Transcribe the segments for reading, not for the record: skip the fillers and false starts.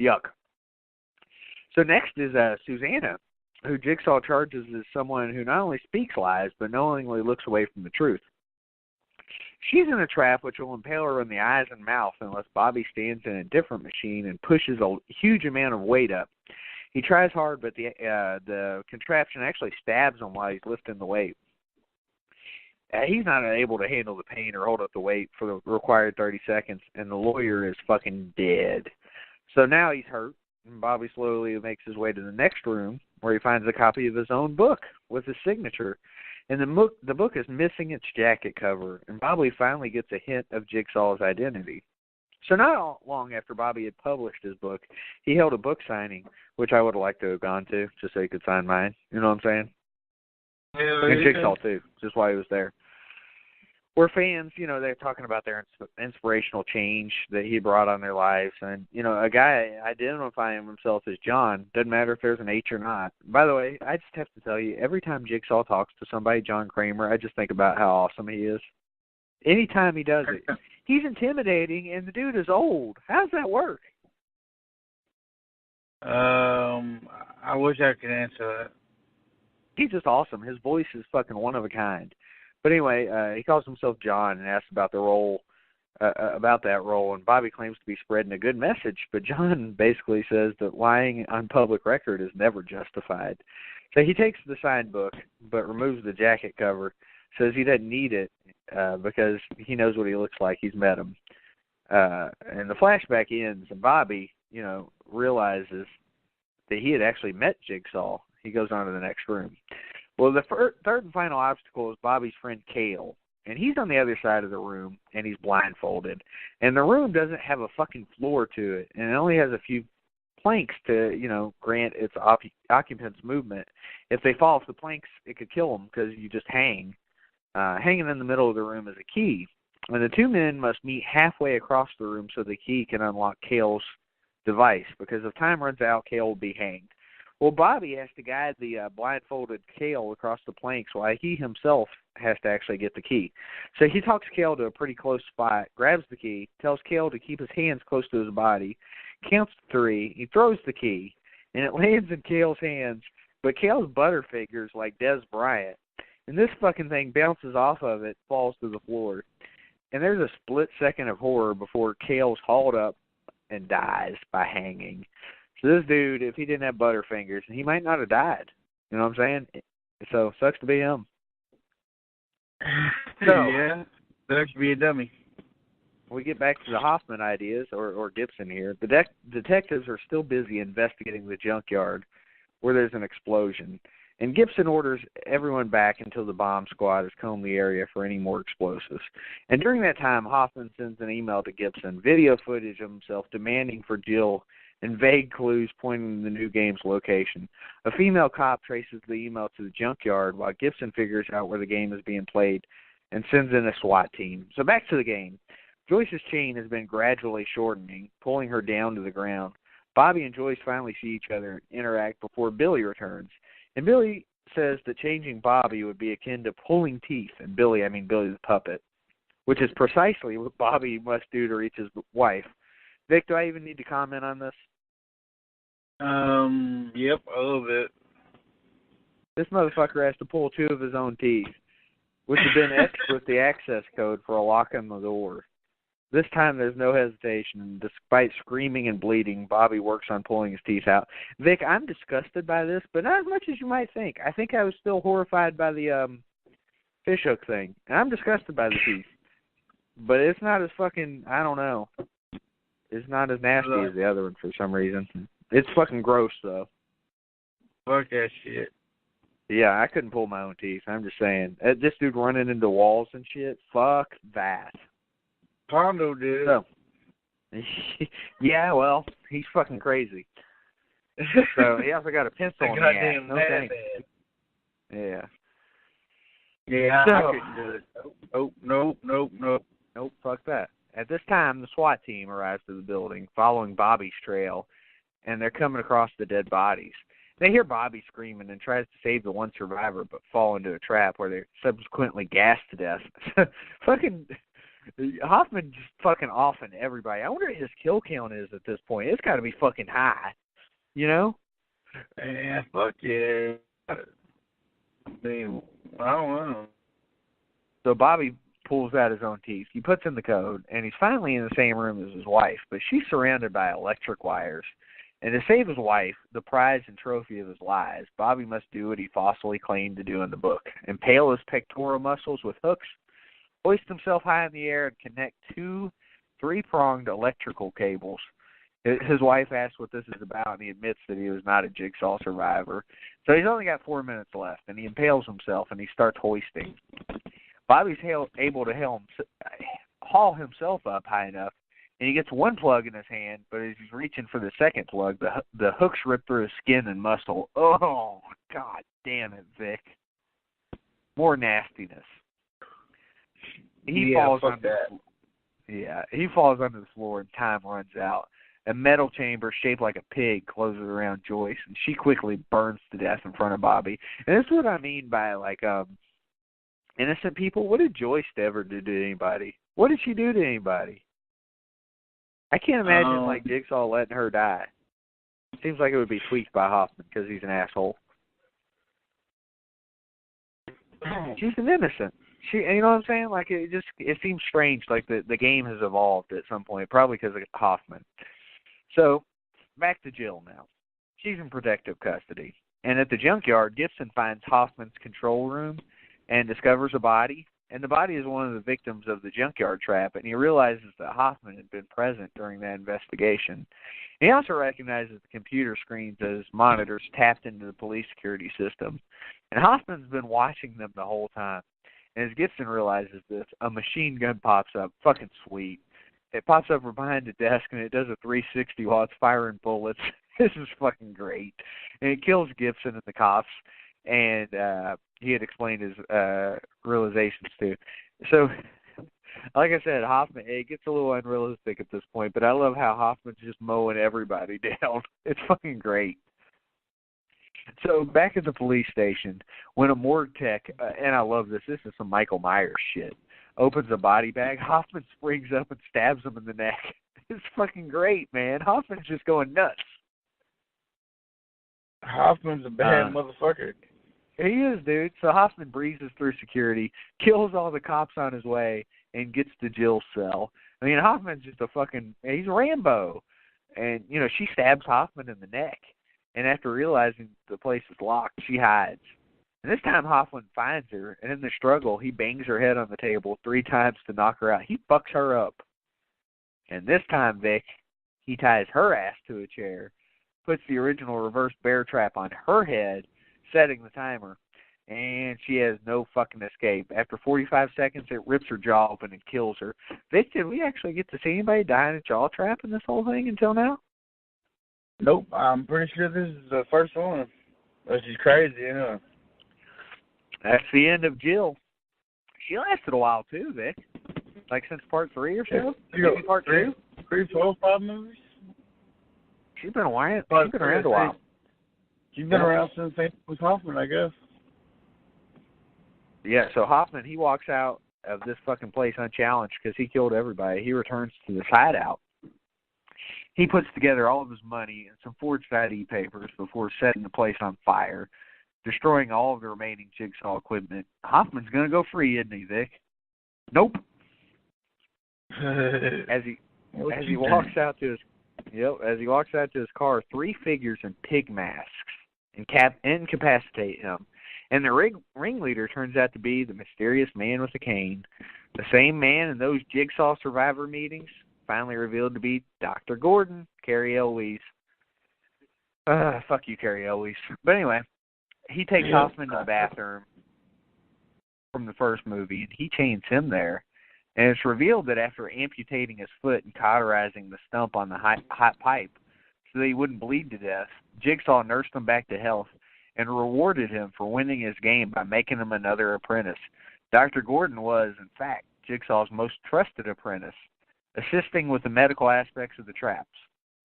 Yuck. So next is Susanna, who Jigsaw charges as someone who not only speaks lies, but knowingly looks away from the truth. She's in a trap which will impale her in the eyes and mouth unless Bobby stands in a different machine and pushes a huge amount of weight up. He tries hard, but the contraption actually stabs him while he's lifting the weight. He's not able to handle the pain or hold up the weight for the required 30 seconds, and the lawyer is fucking dead. So now he's hurt, and Bobby slowly makes his way to the next room, where he finds a copy of his own book with his signature. And the book is missing its jacket cover, and Bobby finally gets a hint of Jigsaw's identity. So not long after Bobby had published his book, he held a book signing, which I would have liked to have gone to, just so he could sign mine. You know what I'm saying? Yeah, and Jigsaw, too, just while he was there. Where fans, they're talking about their inspirational change that he brought on their lives. And, a guy identifying himself as John, doesn't matter if there's an H or not. By the way, I just have to tell you, every time Jigsaw talks to somebody, John Kramer, I just think about how awesome he is. Anytime he does it. He's intimidating, and the dude is old. How does that work? I wish I could answer that. He's just awesome. His voice is fucking one of a kind. But anyway, he calls himself John and asks about the role, about that role, and Bobby claims to be spreading a good message, but John basically says that lying on public record is never justified. So he takes the signed book, but removes the jacket cover, says he doesn't need it because he knows what he looks like. He's met him. And the flashback ends, and Bobby, realizes that he had actually met Jigsaw. He goes on to the next room. Well, the third and final obstacle is Bobby's friend Cale, and he's on the other side of the room, and he's blindfolded. And the room doesn't have a fucking floor to it, and it only has a few planks to, grant its occupants movement. If they fall off the planks, it could kill them because you just hang. Hanging in the middle of the room is a key, and the two men must meet halfway across the room so the key can unlock Cale's device, because if time runs out, Cale will be hanged. Well, Bobby has to guide the blindfolded Cale across the planks while he himself has to actually get the key. So he talks Cale to a pretty close spot, grabs the key, tells Cale to keep his hands close to his body, counts to 3, he throws the key, and it lands in Cale's hands, but Cale's butterfingers like Des Bryant, and this fucking thing bounces off of it, falls to the floor. And there's a split second of horror before Cale's hauled up and dies by hanging. So this dude, if he didn't have butterfingers, he might not have died. You know what I'm saying? So, sucks to be him. So, yeah, sucks to be a dummy. We get back to the Hoffman ideas, or Gibson here. The detectives are still busy investigating the junkyard where there's an explosion. And Gibson orders everyone back until the bomb squad has combed the area for any more explosives. And during that time, Hoffman sends an email to Gibson, video footage of himself demanding for Jill and vague clues pointing to the new game's location. A female cop traces the email to the junkyard while Gibson figures out where the game is being played and sends in a SWAT team. So back to the game. Joyce's chain has been gradually shortening, pulling her down to the ground. Bobby and Joyce finally see each other and interact before Billy returns. And Billy says that changing Bobby would be akin to pulling teeth. And Billy, I mean Billy the puppet, which is precisely what Bobby must do to reach his wife. Vic, do I even need to comment on this? Yep, a little bit. This motherfucker has to pull 2 of his own teeth, which have been etched with the access code for a lock on the door. This time there's no hesitation, and despite screaming and bleeding, Bobby works on pulling his teeth out. Vic, I'm disgusted by this, but not as much as you might think. I think I was still horrified by the fishhook thing. And I'm disgusted by the teeth. But it's not as fucking, I don't know. It's not as nasty as the other one for some reason. It's fucking gross, though. Fuck that shit. Yeah, I couldn't pull my own teeth. I'm just saying. This dude running into walls and shit, fuck that. Pondo did. So, yeah, well, he's fucking crazy. So he also got a pencil in the ass. No thanks. Yeah. Yeah, so, I couldn't do it. Oh, nope. Nope, fuck that. At this time, the SWAT team arrives to the building, following Bobby's trail, and they're coming across the dead bodies. They hear Bobby screaming and tries to save the one survivor, but fall into a trap where they're subsequently gassed to death. Fucking Hoffman just fucking offing everybody. I wonder what his kill count is at this point. It's got to be fucking high, you know? Yeah, fuck yeah. I mean, I don't know. So Bobby pulls out his own teeth. He puts in the code, and he's finally in the same room as his wife, but she's surrounded by electric wires. And to save his wife, the prize and trophy of his lies, Bobby must do what he falsely claimed to do in the book: impale his pectoral muscles with hooks, hoist himself high in the air, and connect two three-pronged electrical cables. His wife asks what this is about, and he admits that he was not a Jigsaw survivor. So he's only got 4 minutes left, and he impales himself, and he starts hoisting. Bobby's able to haul himself up high enough, and he gets one plug in his hand, but as he's reaching for the second plug, the hooks rip through his skin and muscle. Oh, God damn it, Vic. More nastiness. He falls onto the floor, and time runs out. A metal chamber shaped like a pig closes around Joyce, and she quickly burns to death in front of Bobby. And this is what I mean by, like, innocent people. What did Joyce ever do to anybody? What did she do to anybody? I can't imagine, like, Jigsaw letting her die. Seems like it would be tweaked by Hoffman because he's an asshole. She's an innocent. You know what I'm saying? Like, it seems strange, like the game has evolved at some point, probably because of Hoffman. So, back to Jill now. She's in protective custody. And at the junkyard, Gibson finds Hoffman's control room and discovers a body. And the body is one of the victims of the junkyard trap, and he realizes that Hoffman had been present during that investigation. He also recognizes the computer screens as monitors tapped into the police security system. And Hoffman's been watching them the whole time. And as Gibson realizes this, a machine gun pops up. Fucking sweet. It pops up from behind the desk, and it does a 360 while it's firing bullets. This is fucking great. And it kills Gibson and the cops. And he had explained his realizations too. So, like I said, Hoffman, it gets a little unrealistic at this point, but I love how Hoffman's just mowing everybody down. It's fucking great. So, back at the police station, when a morgue tech, and I love this is some Michael Myers shit, opens a body bag, Hoffman springs up and stabs him in the neck. It's fucking great, man. Hoffman's just going nuts. Hoffman's a bad motherfucker. He is, dude. So Hoffman breezes through security, kills all the cops on his way, and gets to Jill's cell. I mean, Hoffman's just he's Rambo. And, you know, she stabs Hoffman in the neck. And after realizing the place is locked, she hides. And this time Hoffman finds her, and in the struggle, he bangs her head on the table 3 times to knock her out. He fucks her up. And this time, Vic, he ties her ass to a chair, puts the original reverse bear trap on her head, setting the timer, and she has no fucking escape. After 45 seconds, it rips her jaw open and kills her. Vic, did we actually get to see anybody die in a jaw trap in this whole thing until now? Nope, I'm pretty sure this is the first one. Which is crazy, you know. That's the end of Jill. She lasted a while too, Vic. Like since part 3 or so? Maybe part 2? 3, 4, 5 movies? She's been around a while. She's been around since with Hoffman, I guess. Yeah, so Hoffman, he walks out of this fucking place unchallenged because he killed everybody. He returns to this hideout. He puts together all of his money and some forged ID papers before setting the place on fire, destroying all of the remaining Jigsaw equipment. Hoffman's going to go free, isn't he, Vic? Nope. As he walks out to his car, 3 figures in pig masks incapacitate him. And the ringleader turns out to be the mysterious man with the cane. The same man in those Jigsaw survivor meetings, finally revealed to be Dr. Gordon, Carrie Elwes. Fuck you, Carrie Elwes. But anyway, he takes Hoffman to the bathroom from the first movie, and he chains him there. And it's revealed that after amputating his foot and cauterizing the stump on the hot pipe so that he wouldn't bleed to death, Jigsaw nursed him back to health and rewarded him for winning his game by making him another apprentice. Dr. Gordon was, in fact, Jigsaw's most trusted apprentice, assisting with the medical aspects of the traps.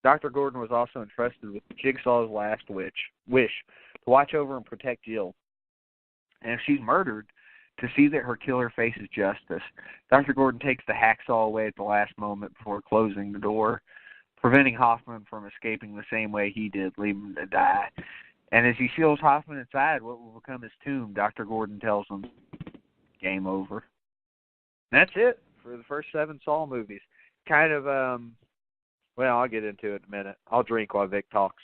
Dr. Gordon was also entrusted with Jigsaw's last wish to watch over and protect Jill. And if she's murdered, to see that her killer faces justice. Dr. Gordon takes the hacksaw away at the last moment before closing the door, preventing Hoffman from escaping the same way he did, leaving him to die. And as he seals Hoffman inside what will become his tomb, Dr. Gordon tells him, game over. That's it for the first 7 Saw movies. Kind of, well, I'll get into it in a minute. I'll drink while Vic talks.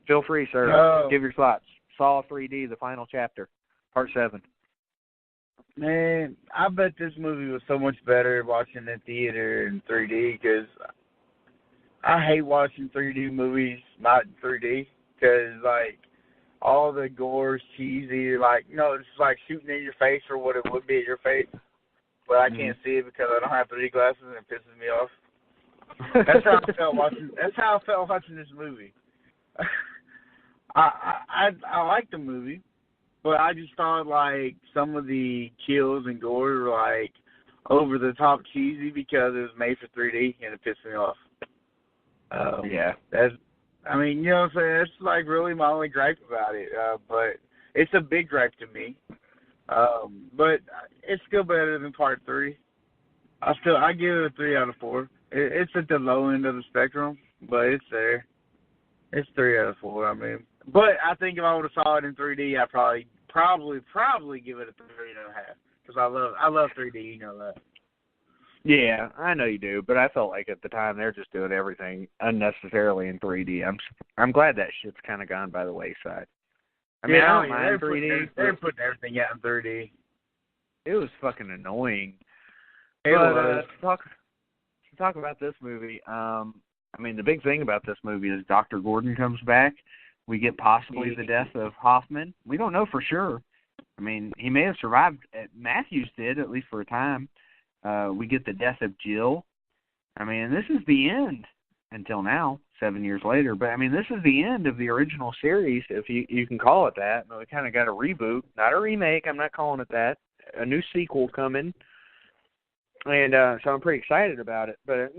Feel free, sir. No. Give your thoughts. Saw 3D, the final chapter, part 7. Man, I bet this movie was so much better watching in theater in 3D, because I hate watching 3D movies not in 3D, because, like, all the gore is cheesy. Like, it's like shooting in your face or what it would be at your face, but I can't see it because I don't have 3D glasses and it pisses me off. That's how I felt watching. That's how I felt watching this movie. I like the movie, but I just thought like some of the kills and gore were like over the top cheesy because it was made for 3D and it pissed me off. Yeah, that's. I mean, you know what I'm saying? That's like really my only gripe about it. But it's a big gripe to me. But it's still better than part 3. I give it a 3 out of 4. It's at the low end of the spectrum, but it's there. It's 3 out of 4. I mean, but I think if I would have saw it in 3D, I'd probably give it a 3.5 because I love 3D. You know that. Yeah, I know you do, but I felt like at the time they're just doing everything unnecessarily in 3D. I'm glad that shit's kind of gone by the wayside. I mean, I don't mind 3D. They're putting everything out in 3D. It was fucking annoying. It but was. To talk about this movie, I mean, the big thing about this movie is Dr. Gordon comes back. We get possibly the death of Hoffman. We don't know for sure. I mean, he may have survived. Matthews did, at least for a time. We get the death of Jill. I mean, this is the end until now, 7 years later. But, I mean, this is the end of the original series, if you can call it that. We kind of got a reboot, not a remake. I'm not calling it that. A new sequel coming. And so I'm pretty excited about it. But,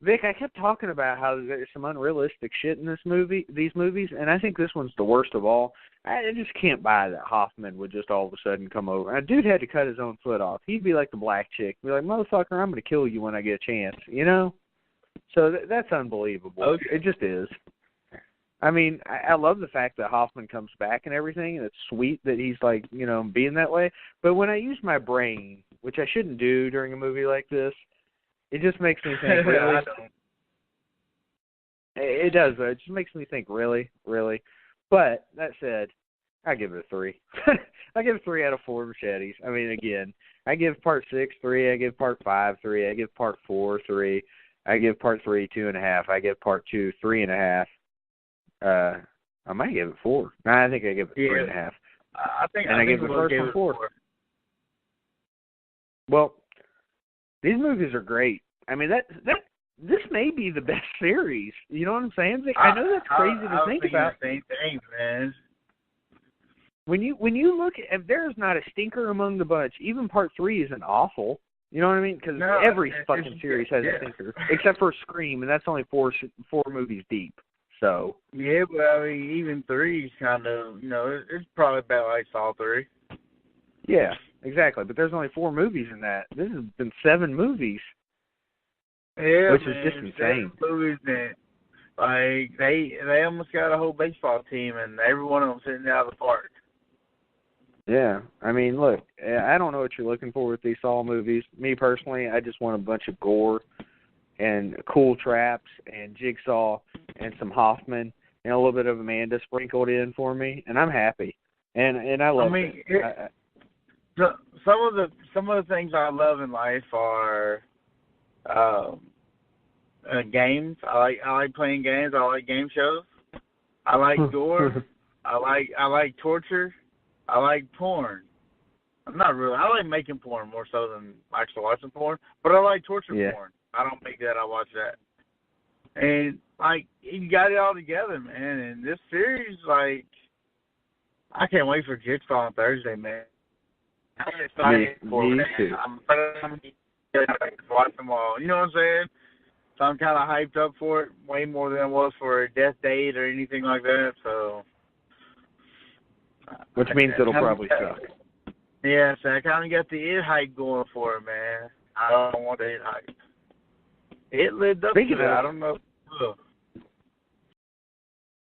Vic, I kept talking about how there's some unrealistic shit in these movies, and I think this one's the worst of all. I just can't buy that Hoffman would just all of a sudden come over. A dude had to cut his own foot off. He'd be like the black chick. Be like, motherfucker, I'm going to kill you when I get a chance, So that's unbelievable. Okay. It just is. I mean, I love the fact that Hoffman comes back and everything, and it's sweet that he's like, being that way. But when I use my brain, which I shouldn't do during a movie like this, it just makes me think, really? It does, though. It just makes me think, really, really. But, that said, I give it a 3. I give it 3 out of 4 machetes. I mean, again, I give part 6 3, I give part 5 3, I give part 4 3, I give part 3 2.5, I give part 2 3.5. I might give it 4. No, I think I give it 3.5. I give the first one 4. Well, these movies are great. I mean, this may be the best series. You know what I'm saying? I know that's crazy to think about. The same thing, man. When you look at, if there's not a stinker among the bunch, even part 3 isn't awful. You know what I mean? Because every fucking series has a stinker, except for Scream, and that's only four movies deep. So yeah, but I mean, even 3 is kind of, it's probably about like Saw 3. Yeah, exactly. But there's only 4 movies in that. This has been 7 movies. Yeah, which man, is just insane. 7 movies that, like, they almost got a whole baseball team, and every one of them sitting out of the park. Yeah, I mean, look, I don't know what you're looking for with these Saw movies. Me personally, I just want a bunch of gore and cool traps and Jigsaw and some Hoffman and a little bit of Amanda sprinkled in for me, and I'm happy. And I love it. Some of the things I love in life are games. I like playing games. I like game shows. I like gore. I like torture. I like porn. I like making porn more so than actually watching porn, but I like torture porn. I don't make that, I watch that. And, like, you got it all together, man. And this series, like, I can't wait for Jigsaw on Thursday, man. I'm excited for it. I'm excited to watch them all. You know what I'm saying? So I'm kind of hyped up for it, way more than I was for a Death Date or anything like that, so... Which means it'll probably suck. Yeah, so I kind of got the it hype going for it, man. I don't want the it hype. It lived up Speaking to it. of- I don't know.